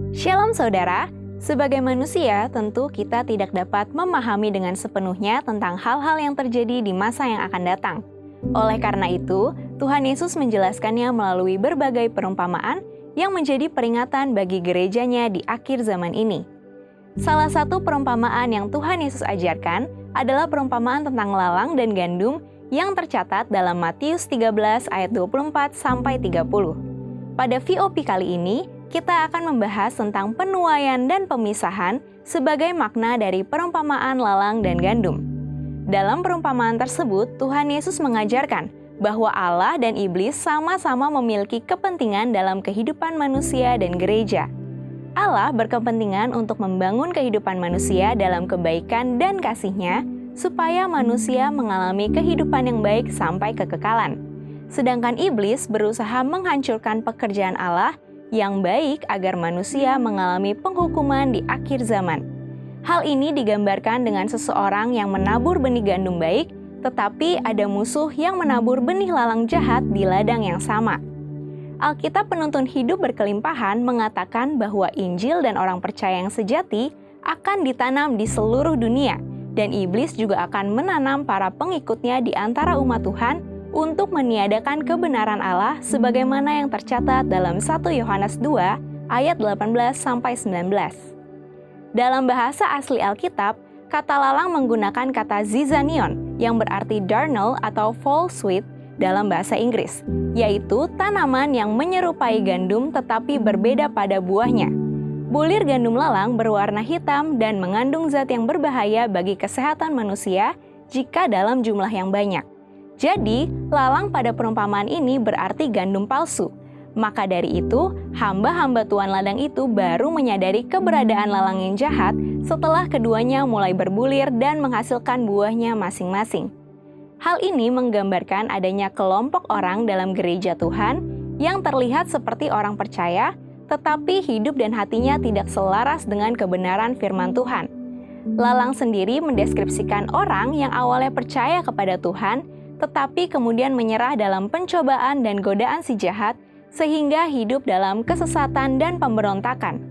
Shalom saudara, sebagai manusia tentu kita tidak dapat memahami dengan sepenuhnya tentang hal-hal yang terjadi di masa yang akan datang. Oleh karena itu, Tuhan Yesus menjelaskannya melalui berbagai perumpamaan yang menjadi peringatan bagi gerejanya di akhir zaman ini. Salah satu perumpamaan yang Tuhan Yesus ajarkan adalah perumpamaan tentang lalang dan gandum yang tercatat dalam Matius 13 ayat 24-30. Pada VOP kali ini, kita akan membahas tentang penuaian dan pemisahan sebagai makna dari perumpamaan lalang dan gandum. Dalam perumpamaan tersebut, Tuhan Yesus mengajarkan bahwa Allah dan iblis sama-sama memiliki kepentingan dalam kehidupan manusia dan gereja. Allah berkepentingan untuk membangun kehidupan manusia dalam kebaikan dan kasih-Nya, supaya manusia mengalami kehidupan yang baik sampai kekekalan. Sedangkan iblis berusaha menghancurkan pekerjaan Allah yang baik agar manusia mengalami penghukuman di akhir zaman. Hal ini digambarkan dengan seseorang yang menabur benih gandum baik, tetapi ada musuh yang menabur benih lalang jahat di ladang yang sama. Alkitab Penuntun Hidup Berkelimpahan mengatakan bahwa Injil dan orang percaya yang sejati akan ditanam di seluruh dunia, dan iblis juga akan menanam para pengikutnya di antara umat Tuhan untuk meniadakan kebenaran Allah sebagaimana yang tercatat dalam 1 Yohanes 2 ayat 18-19. Dalam bahasa asli Alkitab, kata lalang menggunakan kata zizanion yang berarti darnel atau fall sweet dalam bahasa Inggris, yaitu tanaman yang menyerupai gandum tetapi berbeda pada buahnya. Bulir gandum lalang berwarna hitam dan mengandung zat yang berbahaya bagi kesehatan manusia jika dalam jumlah yang banyak. Jadi, lalang pada perumpamaan ini berarti gandum palsu. Maka dari itu, hamba-hamba tuan ladang itu baru menyadari keberadaan lalang yang jahat setelah keduanya mulai berbulir dan menghasilkan buahnya masing-masing. Hal ini menggambarkan adanya kelompok orang dalam gereja Tuhan yang terlihat seperti orang percaya, tetapi hidup dan hatinya tidak selaras dengan kebenaran firman Tuhan. Lalang sendiri mendeskripsikan orang yang awalnya percaya kepada Tuhan, tetapi kemudian menyerah dalam pencobaan dan godaan si jahat, sehingga hidup dalam kesesatan dan pemberontakan.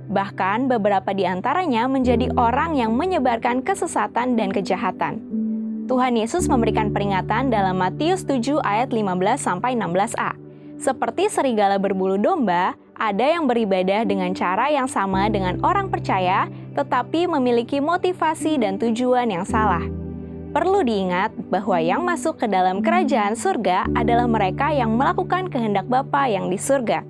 Bahkan beberapa di antaranya menjadi orang yang menyebarkan kesesatan dan kejahatan. Tuhan Yesus memberikan peringatan dalam Matius 7 ayat 15-16a. Seperti serigala berbulu domba, ada yang beribadah dengan cara yang sama dengan orang percaya, tetapi memiliki motivasi dan tujuan yang salah. Perlu diingat bahwa yang masuk ke dalam kerajaan surga adalah mereka yang melakukan kehendak Bapa yang di surga.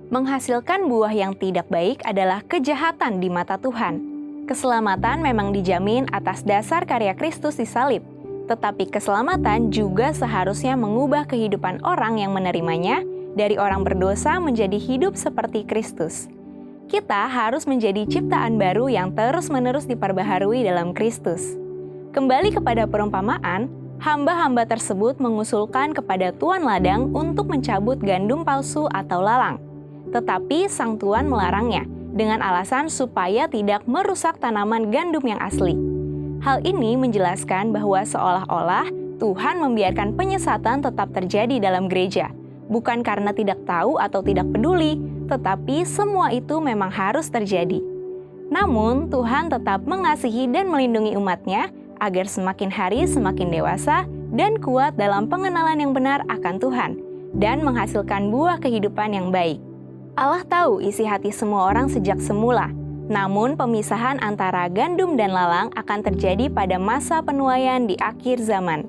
Menghasilkan buah yang tidak baik adalah kejahatan di mata Tuhan. Keselamatan memang dijamin atas dasar karya Kristus di salib, tetapi keselamatan juga seharusnya mengubah kehidupan orang yang menerimanya dari orang berdosa menjadi hidup seperti Kristus. Kita harus menjadi ciptaan baru yang terus-menerus diperbaharui dalam Kristus. Kembali kepada perumpamaan, hamba-hamba tersebut mengusulkan kepada tuan ladang untuk mencabut gandum palsu atau lalang. Tetapi sang tuan melarangnya dengan alasan supaya tidak merusak tanaman gandum yang asli. Hal ini menjelaskan bahwa seolah-olah Tuhan membiarkan penyesatan tetap terjadi dalam gereja, bukan karena tidak tahu atau tidak peduli, tetapi semua itu memang harus terjadi. Namun, Tuhan tetap mengasihi dan melindungi umat-Nya agar semakin hari semakin dewasa dan kuat dalam pengenalan yang benar akan Tuhan, dan menghasilkan buah kehidupan yang baik. Allah tahu isi hati semua orang sejak semula, namun pemisahan antara gandum dan lalang akan terjadi pada masa penuaian di akhir zaman.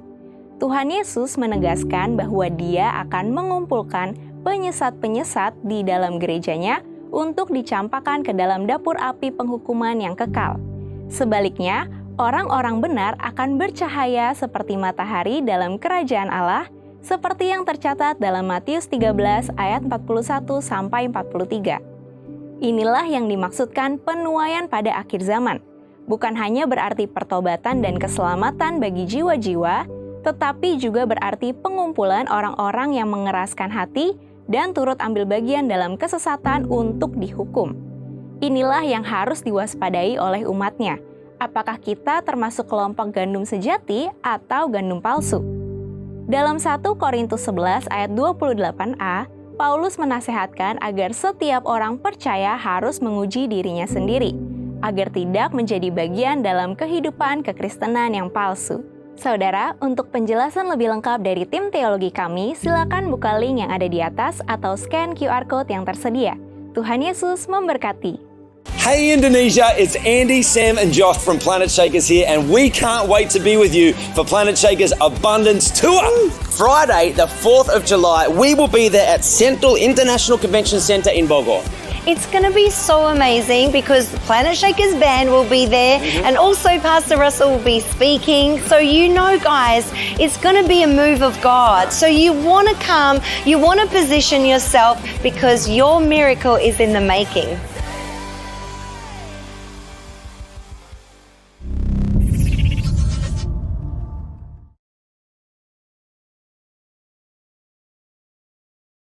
Tuhan Yesus menegaskan bahwa Dia akan mengumpulkan penyesat-penyesat di dalam gerejanya untuk dicampakkan ke dalam dapur api penghukuman yang kekal. Sebaliknya, orang-orang benar akan bercahaya seperti matahari dalam kerajaan Allah, seperti yang tercatat dalam Matius 13 ayat 41-43. Inilah yang dimaksudkan penuaian pada akhir zaman. Bukan hanya berarti pertobatan dan keselamatan bagi jiwa-jiwa, tetapi juga berarti pengumpulan orang-orang yang mengeraskan hati dan turut ambil bagian dalam kesesatan untuk dihukum. Inilah yang harus diwaspadai oleh umat-Nya. Apakah kita termasuk kelompok gandum sejati atau gandum palsu? Dalam 1 Korintus 11 ayat 28a, Paulus menasehatkan agar setiap orang percaya harus menguji dirinya sendiri, agar tidak menjadi bagian dalam kehidupan kekristenan yang palsu. Saudara, untuk penjelasan lebih lengkap dari tim teologi kami, silakan buka link yang ada di atas atau scan QR Code yang tersedia. Tuhan Yesus memberkati. Hey Indonesia, it's Andy, Sam and Josh from Planet Shakers here, and we can't wait to be with you for Planet Shakers Abundance Tour. Friday, the 4th of July, we will be there at Central International Convention Centre in Bogor. It's going to be so amazing because the Planet Shakers band will be there and also Pastor Russell will be speaking. So you know, guys, it's going to be a move of God. So you want to come, you want to position yourself because your miracle is in the making.